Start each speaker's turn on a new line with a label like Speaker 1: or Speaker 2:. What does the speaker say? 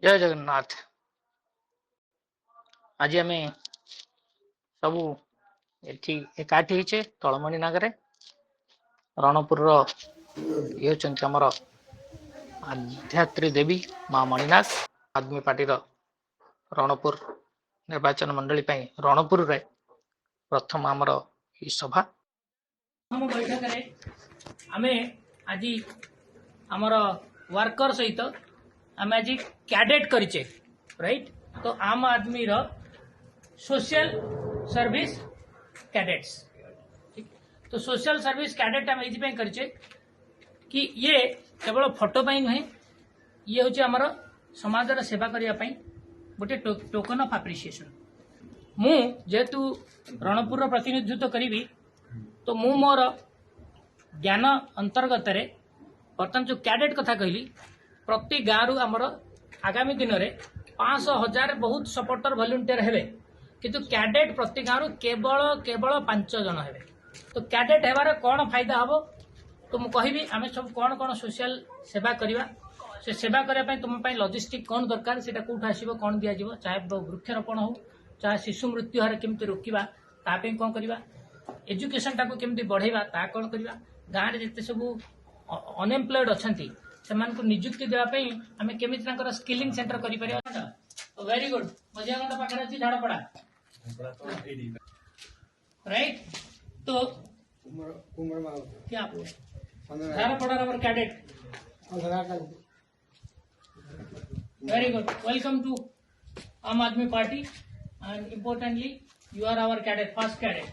Speaker 1: जय जगन्नाथ। आज आम सब एठी एकाठी होचे तलमणि नागरे रणपुर ये होचंती हमर आध्यात्री देवी माँ मणिनाग आदमी पार्टी रणपुर निर्वाचन मंडली ପାଇଁ रणपुर रे प्रथम आमर ई सभा हम बैठक रे आमे आज आमर वर्कर सहित आम आज कैडेट करिचे राइट। तो आम आदमी रो सोशल सर्विस कैडेट्स, तो सोशल सर्विस कैडेट आम ये करिचे कि ये केवल फोटो पाई नुहे, ये हूँ आमर समाज सेवा करने गोटे टोकन ऑफ एप्रिसिएशन। मु जेहेतु रणपुर प्रतिनिधित्व करी तो मु मोर ज्ञान अंतर्गत रे बर्तमान जो कैडेट कथा कहली प्रति गाँव आमर आगामी दिन में 500,000 बहुत सपोर्टर वॉलंटियर हेबे, किंतु कैडेट प्रति गाँव केवल 5 जन हेबे। तो कैडेट हेबार कौन फायदा हम तो मुझे कहबी आम सब कौन कौन सोशल सेवा करवा से सेवा करने तुम लॉजिस्टिक कौन दरकार से कौट आसो कौन दिज्व, चाहे वृक्षरोपण हो चाहे शिशु मृत्यु हार केमती रोकवा ताप कौन करवा, एजुकेशन टाक केमती बढ़ेवा ता कौन करवा, गाँव में जिते सब अनएम्प्लॉयड अच्छा से निजुक्ति देवाई आम केमी स्किलिंग सेंटर कर वेरी गुड मजियागंड पाखे अच्छी झाड़पड़ा राइट। तो क्या Jharpada cadet very good welcome to Aam Aadmi Party and importantly you are our cadet first cadet.